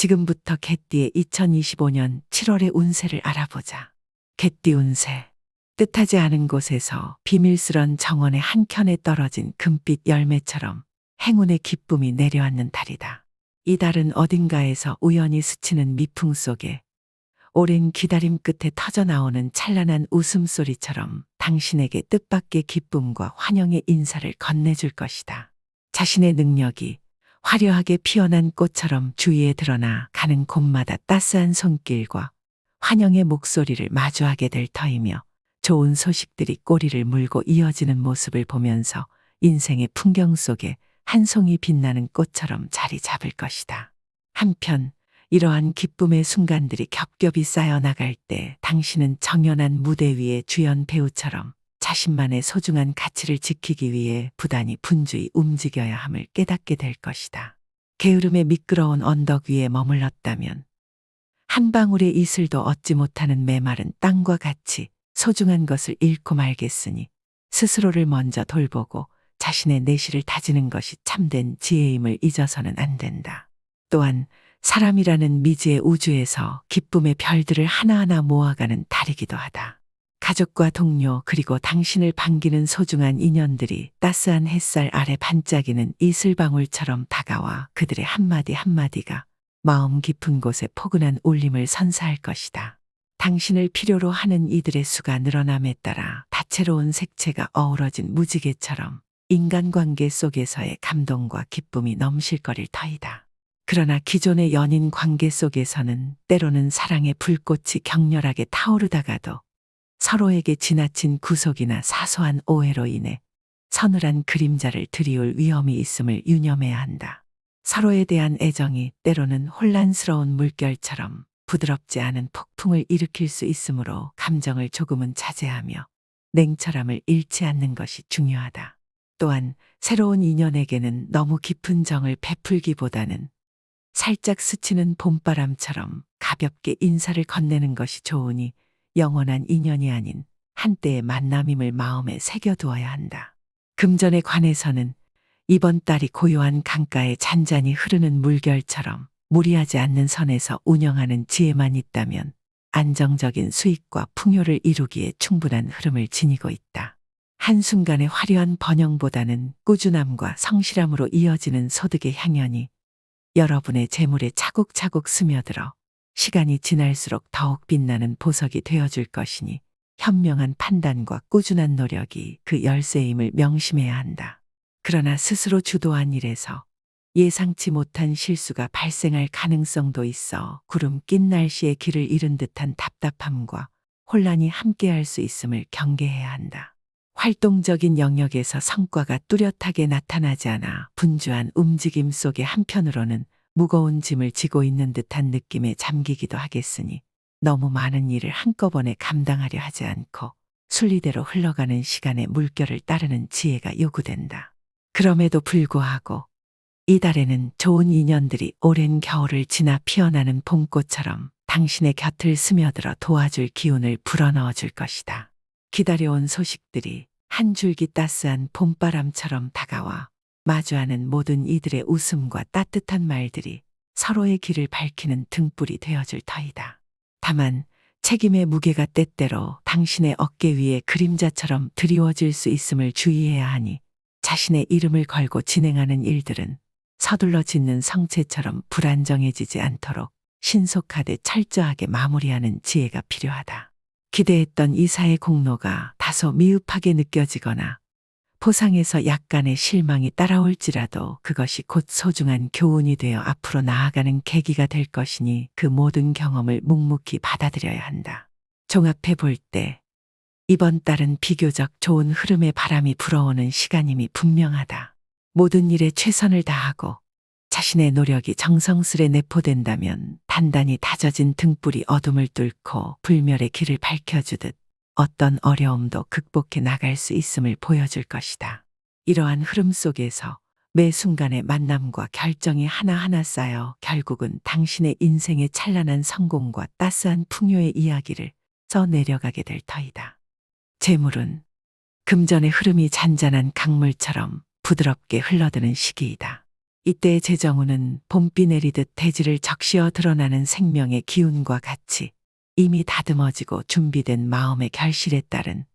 지금부터 개띠의 2025년 7월의 운세를 알아보자. 개띠 운세. 뜻하지 않은 곳에서 비밀스런 정원의 한켠에 떨어진 금빛 열매처럼 행운의 기쁨이 내려앉는 달이다. 이 달은 어딘가에서 우연히 스치는 미풍 속에 오랜 기다림 끝에 터져나오는 찬란한 웃음소리처럼 당신에게 뜻밖의 기쁨과 환영의 인사를 건네줄 것이다. 자신의 능력이 화려하게 피어난 꽃처럼 주위에 드러나 가는 곳마다 따스한 손길과 환영의 목소리를 마주하게 될 터이며 좋은 소식들이 꼬리를 물고 이어지는 모습을 보면서 인생의 풍경 속에 한 송이 빛나는 꽃처럼 자리 잡을 것이다. 한편 이러한 기쁨의 순간들이 겹겹이 쌓여 나갈 때 당신은 정연한 무대 위의 주연 배우처럼 자신만의 소중한 가치를 지키기 위해 부단히 분주히 움직여야 함을 깨닫게 될 것이다. 게으름의 미끄러운 언덕 위에 머물렀다면 한 방울의 이슬도 얻지 못하는 메마른 땅과 같이 소중한 것을 잃고 말겠으니 스스로를 먼저 돌보고 자신의 내실을 다지는 것이 참된 지혜임을 잊어서는 안 된다. 또한 사람이라는 미지의 우주에서 기쁨의 별들을 하나하나 모아가는 달이기도 하다. 가족과 동료 그리고 당신을 반기는 소중한 인연들이 따스한 햇살 아래 반짝이는 이슬방울처럼 다가와 그들의 한마디 한마디가 마음 깊은 곳에 포근한 울림을 선사할 것이다. 당신을 필요로 하는 이들의 수가 늘어남에 따라 다채로운 색채가 어우러진 무지개처럼 인간관계 속에서의 감동과 기쁨이 넘실거릴 터이다. 그러나 기존의 연인 관계 속에서는 때로는 사랑의 불꽃이 격렬하게 타오르다가도 서로에게 지나친 구속이나 사소한 오해로 인해 서늘한 그림자를 들이울 위험이 있음을 유념해야 한다. 서로에 대한 애정이 때로는 혼란스러운 물결처럼 부드럽지 않은 폭풍을 일으킬 수 있으므로 감정을 조금은 자제하며 냉철함을 잃지 않는 것이 중요하다. 또한 새로운 인연에게는 너무 깊은 정을 베풀기보다는 살짝 스치는 봄바람처럼 가볍게 인사를 건네는 것이 좋으니 영원한 인연이 아닌 한때의 만남임을 마음에 새겨두어야 한다. 금전에 관해서는 이번 달이 고요한 강가에 잔잔히 흐르는 물결처럼 무리하지 않는 선에서 운영하는 지혜만 있다면 안정적인 수익과 풍요를 이루기에 충분한 흐름을 지니고 있다. 한순간의 화려한 번영보다는 꾸준함과 성실함으로 이어지는 소득의 향연이 여러분의 재물에 차곡차곡 스며들어 시간이 지날수록 더욱 빛나는 보석이 되어줄 것이니 현명한 판단과 꾸준한 노력이 그 열쇠임을 명심해야 한다. 그러나 스스로 주도한 일에서 예상치 못한 실수가 발생할 가능성도 있어 구름 낀 날씨에 길을 잃은 듯한 답답함과 혼란이 함께할 수 있음을 경계해야 한다. 활동적인 영역에서 성과가 뚜렷하게 나타나지 않아 분주한 움직임 속에 한편으로는 무거운 짐을 지고 있는 듯한 느낌에 잠기기도 하겠으니 너무 많은 일을 한꺼번에 감당하려 하지 않고 순리대로 흘러가는 시간의 물결을 따르는 지혜가 요구된다. 그럼에도 불구하고 이달에는 좋은 인연들이 오랜 겨울을 지나 피어나는 봄꽃처럼 당신의 곁을 스며들어 도와줄 기운을 불어넣어 줄 것이다. 기다려온 소식들이 한 줄기 따스한 봄바람처럼 다가와 마주하는 모든 이들의 웃음과 따뜻한 말들이 서로의 길을 밝히는 등불이 되어줄 터이다. 다만 책임의 무게가 때때로 당신의 어깨 위에 그림자처럼 드리워질 수 있음을 주의해야 하니 자신의 이름을 걸고 진행하는 일들은 서둘러 짓는 성체처럼 불안정해지지 않도록 신속하되 철저하게 마무리하는 지혜가 필요하다. 기대했던 이사의 공로가 다소 미흡하게 느껴지거나 포상에서 약간의 실망이 따라올지라도 그것이 곧 소중한 교훈이 되어 앞으로 나아가는 계기가 될 것이니 그 모든 경험을 묵묵히 받아들여야 한다. 종합해 볼 때 이번 달은 비교적 좋은 흐름의 바람이 불어오는 시간임이 분명하다. 모든 일에 최선을 다하고 자신의 노력이 정성스레 내포된다면 단단히 다져진 등불이 어둠을 뚫고 불멸의 길을 밝혀주듯 어떤 어려움도 극복해 나갈 수 있음을 보여줄 것이다. 이러한 흐름 속에서 매 순간의 만남과 결정이 하나하나 쌓여 결국은 당신의 인생의 찬란한 성공과 따스한 풍요의 이야기를 써내려가게 될 터이다. 재물은 금전의 흐름이 잔잔한 강물처럼 부드럽게 흘러드는 시기이다. 이때 재정우는 봄비 내리듯 대지를 적시어 드러나는 생명의 기운과 같이 이미 다듬어지고 준비된 마음의 결실에 따른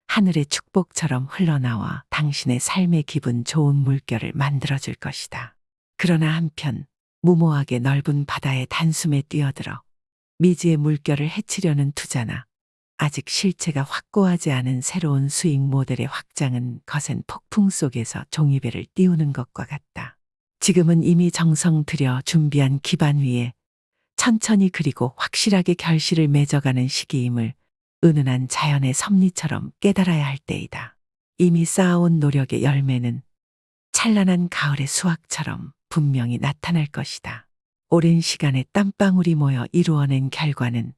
하늘의 축복처럼 흘러나와 당신의 삶의 기분 좋은 물결을 만들어줄 것이다. 그러나 한편 무모하게 넓은 바다의 단숨에 뛰어들어 미지의 물결을 해치려는 투자나 아직 실체가 확고하지 않은 새로운 수익 모델의 확장은 거센 폭풍 속에서 종이배를 띄우는 것과 같다. 지금은 이미 정성 들여 준비한 기반 위에 천천히 그리고 확실하게 결실을 맺어가는 시기임을 은은한 자연의 섭리처럼 깨달아야 할 때이다. 이미 쌓아온 노력의 열매는 찬란한 가을의 수확처럼 분명히 나타날 것이다. 오랜 시간의 땀방울이 모여 이루어낸 결과는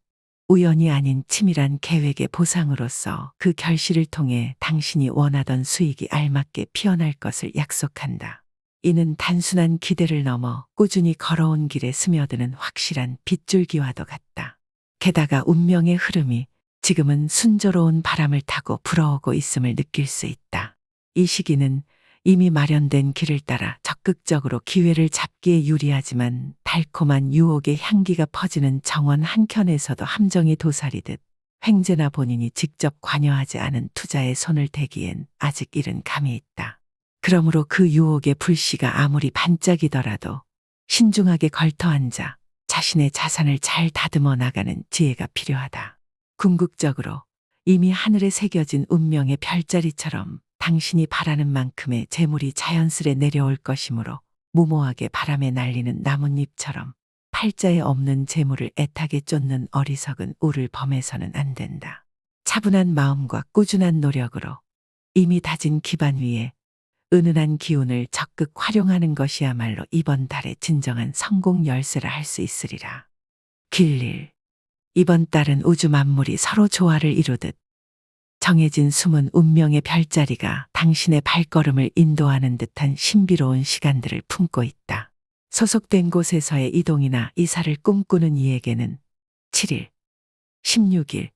우연이 아닌 치밀한 계획의 보상으로서 그 결실을 통해 당신이 원하던 수익이 알맞게 피어날 것을 약속한다. 이는 단순한 기대를 넘어 꾸준히 걸어온 길에 스며드는 확실한 빗줄기와도 같다. 게다가 운명의 흐름이 지금은 순조로운 바람을 타고 불어오고 있음을 느낄 수 있다. 이 시기는 이미 마련된 길을 따라 적극적으로 기회를 잡기에 유리하지만 달콤한 유혹의 향기가 퍼지는 정원 한켠에서도 함정이 도사리듯 횡재나 본인이 직접 관여하지 않은 투자에 손을 대기엔 아직 이른 감이 있다. 그러므로 그 유혹의 불씨가 아무리 반짝이더라도 신중하게 걸터앉아 자신의 자산을 잘 다듬어 나가는 지혜가 필요하다. 궁극적으로 이미 하늘에 새겨진 운명의 별자리처럼 당신이 바라는 만큼의 재물이 자연스레 내려올 것이므로 무모하게 바람에 날리는 나뭇잎처럼 팔자에 없는 재물을 애타게 쫓는 어리석은 우를 범해서는 안 된다. 차분한 마음과 꾸준한 노력으로 이미 다진 기반 위에 은은한 기운을 적극 활용하는 것이야말로 이번 달의 진정한 성공 열쇠라 할 수 있으리라. 길일. 이번 달은 우주 만물이 서로 조화를 이루듯 정해진 숨은 운명의 별자리가 당신의 발걸음을 인도하는 듯한 신비로운 시간들을 품고 있다. 소속된 곳에서의 이동이나 이사를 꿈꾸는 이에게는 7일, 16일,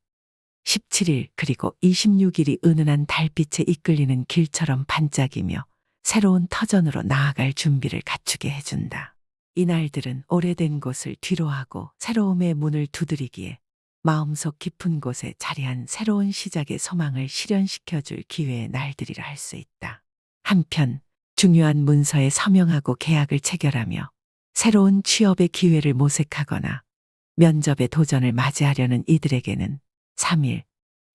17일 그리고 26일이 은은한 달빛에 이끌리는 길처럼 반짝이며 새로운 터전으로 나아갈 준비를 갖추게 해준다. 이날들은 오래된 곳을 뒤로하고 새로움의 문을 두드리기에 마음속 깊은 곳에 자리한 새로운 시작의 소망을 실현시켜줄 기회의 날들이라 할 수 있다. 한편 중요한 문서에 서명하고 계약을 체결하며 새로운 취업의 기회를 모색하거나 면접의 도전을 맞이하려는 이들에게는 3일,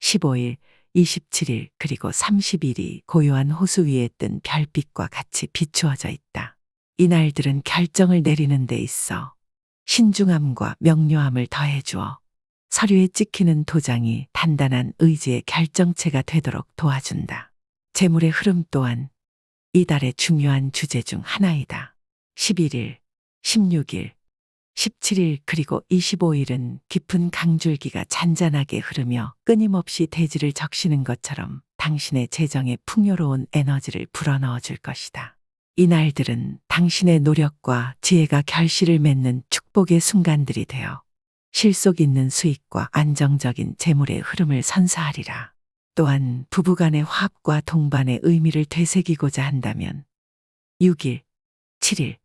15일, 27일 그리고 30일이 고요한 호수 위에 뜬 별빛과 같이 비추어져 있다. 이날들은 결정을 내리는 데 있어 신중함과 명료함을 더해주어 서류에 찍히는 도장이 단단한 의지의 결정체가 되도록 도와준다. 재물의 흐름 또한 이달의 중요한 주제 중 하나이다. 11일, 16일, 17일 그리고 25일은 깊은 강줄기가 잔잔하게 흐르며 끊임없이 대지를 적시는 것처럼 당신의 재정에 풍요로운 에너지를 불어넣어 줄 것이다. 이날들은 당신의 노력과 지혜가 결실을 맺는 축복의 순간들이 되어 실속 있는 수익과 안정적인 재물의 흐름을 선사하리라. 또한 부부간의 화합과 동반의 의미를 되새기고자 한다면 6일, 7일,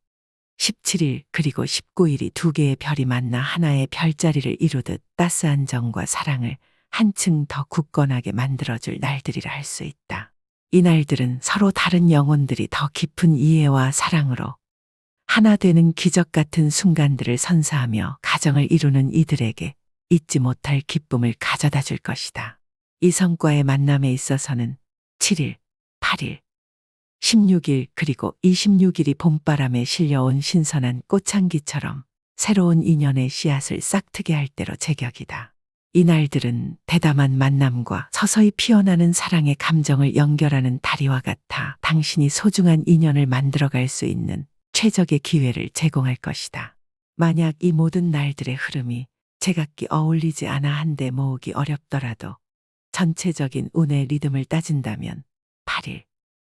17일 그리고 19일이 두 개의 별이 만나 하나의 별자리를 이루듯 따스한 정과 사랑을 한층 더 굳건하게 만들어줄 날들이라 할 수 있다. 이 날들은 서로 다른 영혼들이 더 깊은 이해와 사랑으로 하나 되는 기적 같은 순간들을 선사하며 가정을 이루는 이들에게 잊지 못할 기쁨을 가져다 줄 것이다. 이 성과의 만남에 있어서는 7일, 8일, 16일 그리고 26일이 봄바람에 실려온 신선한 꽃향기처럼 새로운 인연의 씨앗을 싹트게 할 대로 제격이다. 이 날들은 대담한 만남과 서서히 피어나는 사랑의 감정을 연결하는 다리와 같아 당신이 소중한 인연을 만들어갈 수 있는 최적의 기회를 제공할 것이다. 만약 이 모든 날들의 흐름이 제각기 어울리지 않아 한데 모으기 어렵더라도 전체적인 운의 리듬을 따진다면 8일,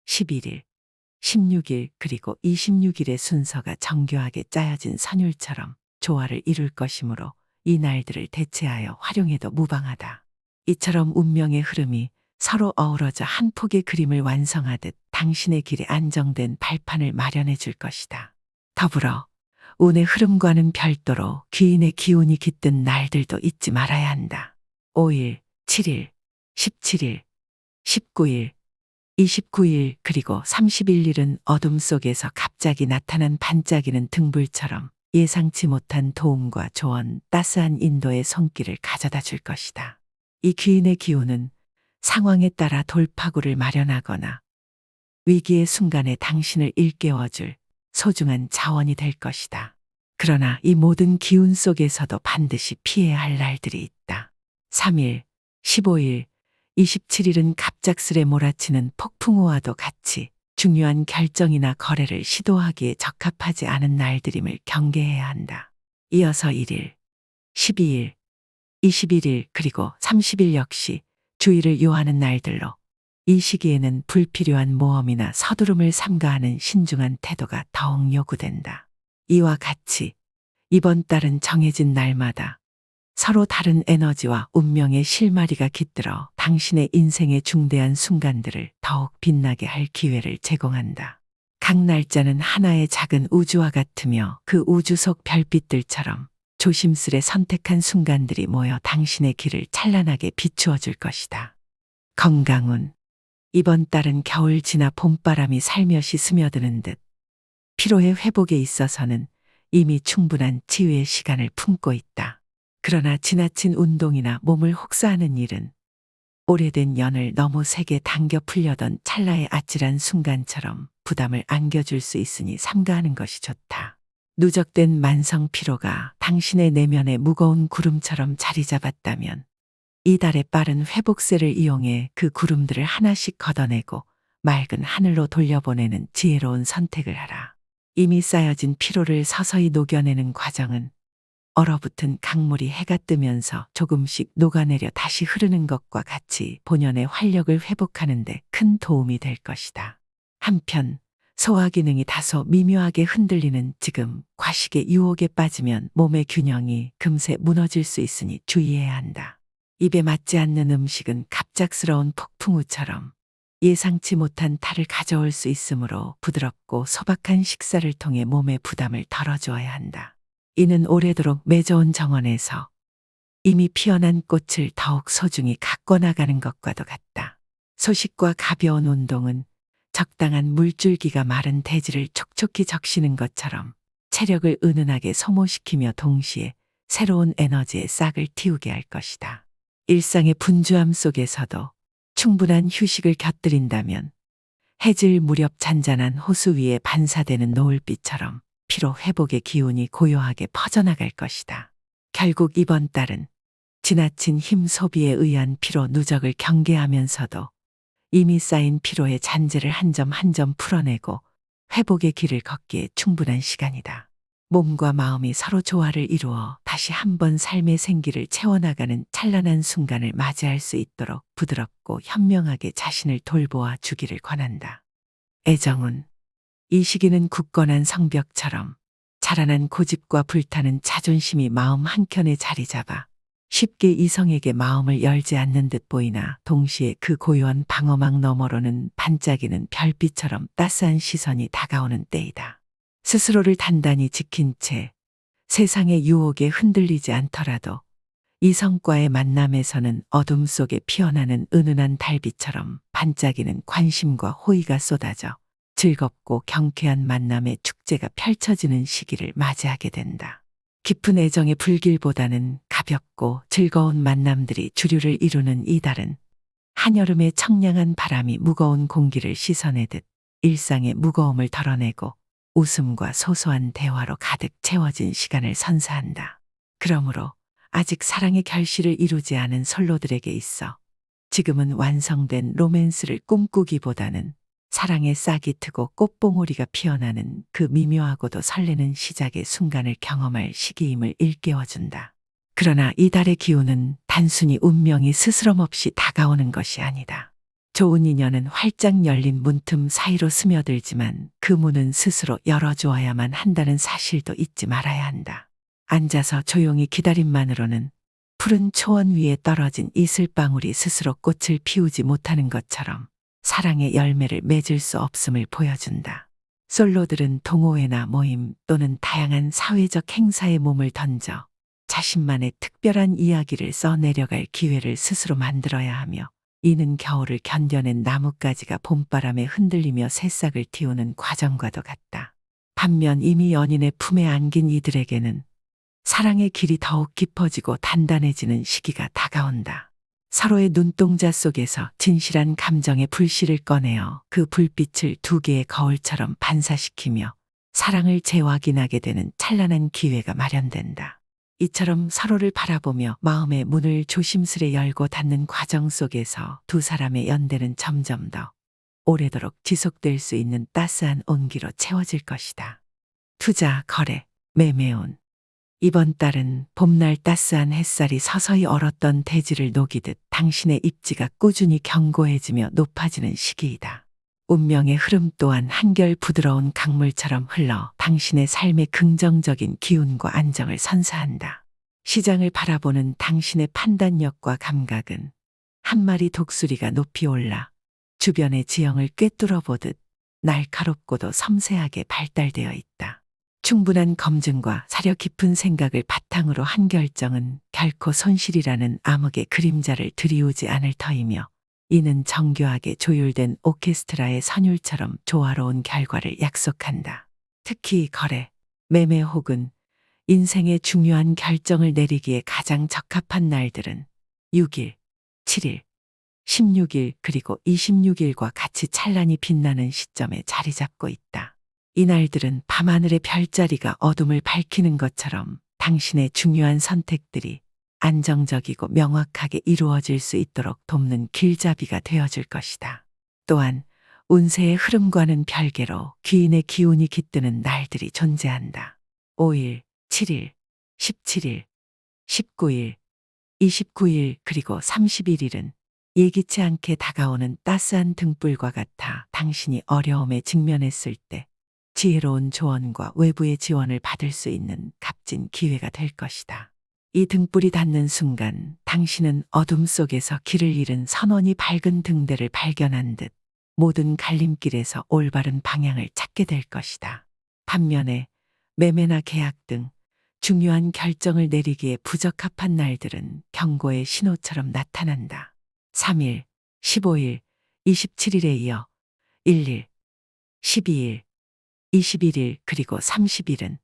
11일, 16일 그리고 26일의 순서가 정교하게 짜여진 선율처럼 조화를 이룰 것이므로 이 날들을 대체하여 활용해도 무방하다. 이처럼 운명의 흐름이 서로 어우러져 한 폭의 그림을 완성하듯 당신의 길에 안정된 발판을 마련해 줄 것이다. 더불어 운의 흐름과는 별도로 귀인의 기운이 깃든 날들도 잊지 말아야 한다. 5일, 7일, 17일, 19일, 29일 그리고 31일은 어둠 속에서 갑자기 나타난 반짝이는 등불처럼 예상치 못한 도움과 조언, 따스한 인도의 손길을 가져다 줄 것이다. 이 귀인의 기운은 상황에 따라 돌파구를 마련하거나 위기의 순간에 당신을 일깨워줄 소중한 자원이 될 것이다. 그러나 이 모든 기운 속에서도 반드시 피해야 할 날들이 있다. 3일, 15일, 27일은 갑작스레 몰아치는 폭풍우와도 같이 중요한 결정이나 거래를 시도하기에 적합하지 않은 날들임을 경계해야 한다. 이어서 1일, 12일, 21일 그리고 30일 역시 주의를 요하는 날들로 이 시기에는 불필요한 모험이나 서두름을 삼가하는 신중한 태도가 더욱 요구된다. 이와 같이 이번 달은 정해진 날마다 서로 다른 에너지와 운명의 실마리가 깃들어 당신의 인생의 중대한 순간들을 더욱 빛나게 할 기회를 제공한다. 각 날짜는 하나의 작은 우주와 같으며 그 우주 속 별빛들처럼 조심스레 선택한 순간들이 모여 당신의 길을 찬란하게 비추어 줄 것이다. 건강운. 이번 달은 겨울 지나 봄바람이 살며시 스며드는 듯 피로의 회복에 있어서는 이미 충분한 치유의 시간을 품고 있다. 그러나 지나친 운동이나 몸을 혹사하는 일은 오래된 연을 너무 세게 당겨 풀려던 찰나의 아찔한 순간처럼 부담을 안겨줄 수 있으니 삼가하는 것이 좋다. 누적된 만성 피로가 당신의 내면에 무거운 구름처럼 자리 잡았다면 이달의 빠른 회복세를 이용해 그 구름들을 하나씩 걷어내고 맑은 하늘로 돌려보내는 지혜로운 선택을 하라. 이미 쌓여진 피로를 서서히 녹여내는 과정은 얼어붙은 강물이 해가 뜨면서 조금씩 녹아내려 다시 흐르는 것과 같이 본연의 활력을 회복하는 데 큰 도움이 될 것이다. 한편 소화 기능이 다소 미묘하게 흔들리는 지금 과식의 유혹에 빠지면 몸의 균형이 금세 무너질 수 있으니 주의해야 한다. 입에 맞지 않는 음식은 갑작스러운 폭풍우처럼 예상치 못한 탈을 가져올 수 있으므로 부드럽고 소박한 식사를 통해 몸의 부담을 덜어주어야 한다. 이는 오래도록 맺어온 정원에서 이미 피어난 꽃을 더욱 소중히 가꿔 나가는 것과도 같다. 소식과 가벼운 운동은 적당한 물줄기가 마른 대지를 촉촉히 적시는 것처럼 체력을 은은하게 소모시키며 동시에 새로운 에너지의 싹을 틔우게 할 것이다. 일상의 분주함 속에서도 충분한 휴식을 곁들인다면 해질 무렵 잔잔한 호수 위에 반사되는 노을빛처럼 피로 회복의 기운이 고요하게 퍼져나갈 것이다. 결국 이번 달은 지나친 힘 소비에 의한 피로 누적을 경계하면서도 이미 쌓인 피로의 잔재를 한 점 한 점 풀어내고 회복의 길을 걷기에 충분한 시간이다. 몸과 마음이 서로 조화를 이루어 다시 한번 삶의 생기를 채워나가는 찬란한 순간을 맞이할 수 있도록 부드럽고 현명하게 자신을 돌보아 주기를 권한다. 애정운. 이 시기는 굳건한 성벽처럼 자라난 고집과 불타는 자존심이 마음 한켠에 자리 잡아 쉽게 이성에게 마음을 열지 않는 듯 보이나 동시에 그 고요한 방어막 너머로는 반짝이는 별빛처럼 따스한 시선이 다가오는 때이다. 스스로를 단단히 지킨 채 세상의 유혹에 흔들리지 않더라도 이성과의 만남에서는 어둠 속에 피어나는 은은한 달빛처럼 반짝이는 관심과 호의가 쏟아져 즐겁고 경쾌한 만남의 축제가 펼쳐지는 시기를 맞이하게 된다. 깊은 애정의 불길보다는 가볍고 즐거운 만남들이 주류를 이루는 이달은 한여름의 청량한 바람이 무거운 공기를 씻어내듯 일상의 무거움을 덜어내고 웃음과 소소한 대화로 가득 채워진 시간을 선사한다. 그러므로 아직 사랑의 결실을 이루지 않은 솔로들에게 있어 지금은 완성된 로맨스를 꿈꾸기보다는 사랑의 싹이 트고 꽃봉오리가 피어나는 그 미묘하고도 설레는 시작의 순간을 경험할 시기임을 일깨워준다. 그러나 이달의 기운은 단순히 운명이 스스럼없이 다가오는 것이 아니다. 좋은 인연은 활짝 열린 문틈 사이로 스며들지만 그 문은 스스로 열어주어야만 한다는 사실도 잊지 말아야 한다. 앉아서 조용히 기다림만으로는 푸른 초원 위에 떨어진 이슬방울이 스스로 꽃을 피우지 못하는 것처럼 사랑의 열매를 맺을 수 없음을 보여준다. 솔로들은 동호회나 모임 또는 다양한 사회적 행사에 몸을 던져 자신만의 특별한 이야기를 써내려갈 기회를 스스로 만들어야 하며, 이는 겨울을 견뎌낸 나뭇가지가 봄바람에 흔들리며 새싹을 틔우는 과정과도 같다. 반면 이미 연인의 품에 안긴 이들에게는 사랑의 길이 더욱 깊어지고 단단해지는 시기가 다가온다. 서로의 눈동자 속에서 진실한 감정의 불씨를 꺼내어 그 불빛을 두 개의 거울처럼 반사시키며 사랑을 재확인하게 되는 찬란한 기회가 마련된다. 이처럼 서로를 바라보며 마음의 문을 조심스레 열고 닫는 과정 속에서 두 사람의 연대는 점점 더 오래도록 지속될 수 있는 따스한 온기로 채워질 것이다. 투자, 거래, 매매운. 이번 달은 봄날 따스한 햇살이 서서히 얼었던 대지를 녹이듯 당신의 입지가 꾸준히 견고해지며 높아지는 시기이다. 운명의 흐름 또한 한결 부드러운 강물처럼 흘러 당신의 삶의 긍정적인 기운과 안정을 선사한다. 시장을 바라보는 당신의 판단력과 감각은 한 마리 독수리가 높이 올라 주변의 지형을 꿰뚫어 보듯 날카롭고도 섬세하게 발달되어 있다. 충분한 검증과 사려 깊은 생각을 바탕으로 한 결정은 결코 손실이라는 암흑의 그림자를 들이우지 않을 터이며, 이는 정교하게 조율된 오케스트라의 선율처럼 조화로운 결과를 약속한다. 특히 거래, 매매 혹은 인생의 중요한 결정을 내리기에 가장 적합한 날들은 6일, 7일, 16일 그리고 26일과 같이 찬란히 빛나는 시점에 자리 잡고 있다. 이 날들은 밤하늘의 별자리가 어둠을 밝히는 것처럼 당신의 중요한 선택들이 안정적이고 명확하게 이루어질 수 있도록 돕는 길잡이가 되어줄 것이다. 또한 운세의 흐름과는 별개로 귀인의 기운이 깃드는 날들이 존재한다. 5일, 7일, 17일, 19일, 29일 그리고 31일은 예기치 않게 다가오는 따스한 등불과 같아 당신이 어려움에 직면했을 때 지혜로운 조언과 외부의 지원을 받을 수 있는 값진 기회가 될 것이다. 이 등불이 닿는 순간 당신은 어둠 속에서 길을 잃은 선원이 밝은 등대를 발견한 듯 모든 갈림길에서 올바른 방향을 찾게 될 것이다. 반면에 매매나 계약 등 중요한 결정을 내리기에 부적합한 날들은 경고의 신호처럼 나타난다. 3일, 15일, 27일에 이어 1일, 12일, 21일 그리고 30일은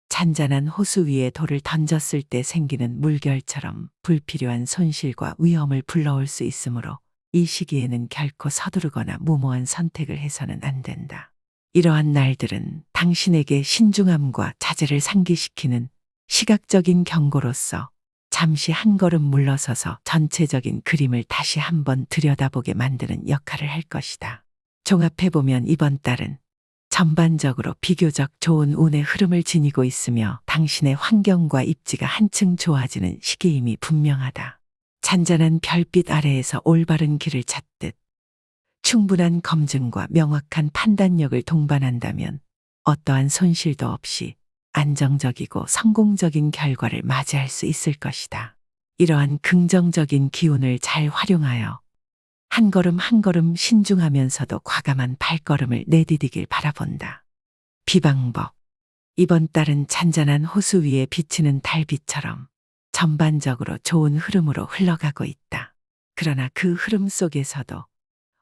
잔잔한 호수 위에 돌을 던졌을 때 생기는 물결처럼 불필요한 손실과 위험을 불러올 수 있으므로 이 시기에는 결코 서두르거나 무모한 선택을 해서는 안 된다. 이러한 날들은 당신에게 신중함과 자제를 상기시키는 시각적인 경고로서 잠시 한 걸음 물러서서 전체적인 그림을 다시 한번 들여다보게 만드는 역할을 할 것이다. 종합해보면 이번 달은 전반적으로 비교적 좋은 운의 흐름을 지니고 있으며 당신의 환경과 입지가 한층 좋아지는 시기임이 분명하다. 잔잔한 별빛 아래에서 올바른 길을 찾듯 충분한 검증과 명확한 판단력을 동반한다면 어떠한 손실도 없이 안정적이고 성공적인 결과를 맞이할 수 있을 것이다. 이러한 긍정적인 기운을 잘 활용하여 한 걸음 한 걸음 신중하면서도 과감한 발걸음을 내디디길 바라본다. 비방법. 이번 달은 잔잔한 호수 위에 비치는 달빛처럼 전반적으로 좋은 흐름으로 흘러가고 있다. 그러나 그 흐름 속에서도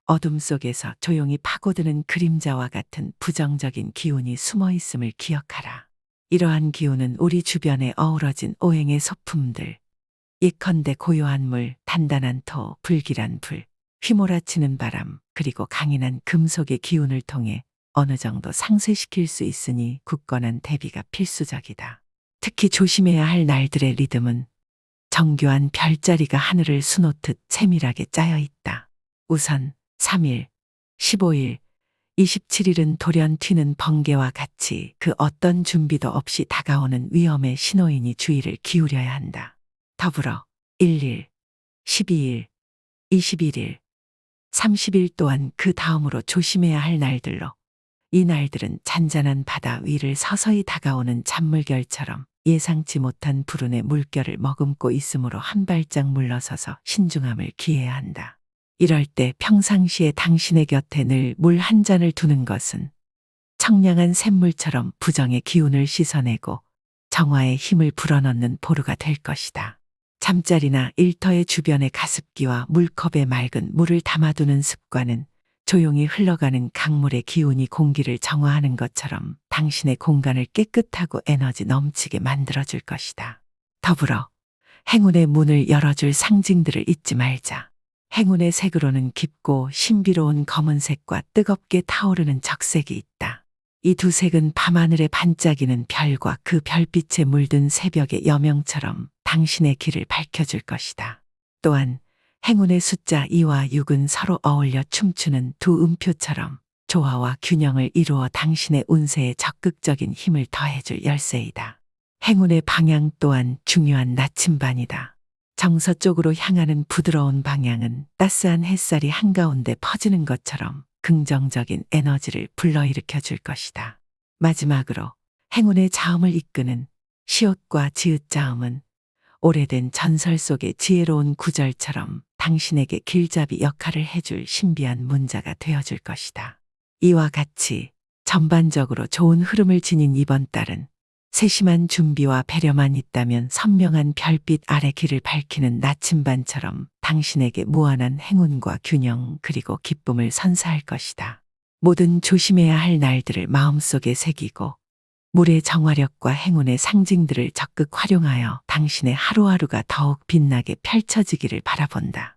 어둠 속에서 조용히 파고드는 그림자와 같은 부정적인 기운이 숨어 있음을 기억하라. 이러한 기운은 우리 주변에 어우러진 오행의 소품들, 예컨대 고요한 물, 단단한 토, 불길한 불, 휘몰아치는 바람, 그리고 강인한 금속의 기운을 통해 어느 정도 상쇄시킬 수 있으니 굳건한 대비가 필수적이다. 특히 조심해야 할 날들의 리듬은 정교한 별자리가 하늘을 수놓듯 세밀하게 짜여 있다. 우선 3일, 15일, 27일은 돌연 튀는 번개와 같이 그 어떤 준비도 없이 다가오는 위험의 신호이니 주의를 기울여야 한다. 더불어 1일, 12일, 21일, 30일 또한 그 다음으로 조심해야 할 날들로 이 날들은 잔잔한 바다 위를 서서히 다가오는 잔물결처럼 예상치 못한 불운의 물결을 머금고 있으므로 한 발짝 물러서서 신중함을 기해야 한다. 이럴 때 평상시에 당신의 곁에 늘 물 한 잔을 두는 것은 청량한 샘물처럼 부정의 기운을 씻어내고 정화의 힘을 불어넣는 보루가 될 것이다. 잠자리나 일터의 주변의 가습기와 물컵에 맑은 물을 담아두는 습관은 조용히 흘러가는 강물의 기운이 공기를 정화하는 것처럼 당신의 공간을 깨끗하고 에너지 넘치게 만들어줄 것이다. 더불어 행운의 문을 열어줄 상징들을 잊지 말자. 행운의 색으로는 깊고 신비로운 검은색과 뜨겁게 타오르는 적색이 있다. 이 두 색은 밤하늘에 반짝이는 별과 그 별빛에 물든 새벽의 여명처럼 당신의 길을 밝혀줄 것이다. 또한 행운의 숫자 2와 6은 서로 어울려 춤추는 두 음표처럼 조화와 균형을 이루어 당신의 운세에 적극적인 힘을 더해줄 열쇠이다. 행운의 방향 또한 중요한 나침반이다. 정서쪽으로 향하는 부드러운 방향은 따스한 햇살이 한가운데 퍼지는 것처럼 긍정적인 에너지를 불러일으켜 줄 것이다. 마지막으로 행운의 자음을 이끄는 시옷과 지읒 자음은 오래된 전설 속의 지혜로운 구절처럼 당신에게 길잡이 역할을 해줄 신비한 문자가 되어줄 것이다. 이와 같이 전반적으로 좋은 흐름을 지닌 이번 달은 세심한 준비와 배려만 있다면 선명한 별빛 아래 길을 밝히는 나침반처럼 당신에게 무한한 행운과 균형 그리고 기쁨을 선사할 것이다. 모든 조심해야 할 날들을 마음속에 새기고 물의 정화력과 행운의 상징들을 적극 활용하여 당신의 하루하루가 더욱 빛나게 펼쳐지기를 바라본다.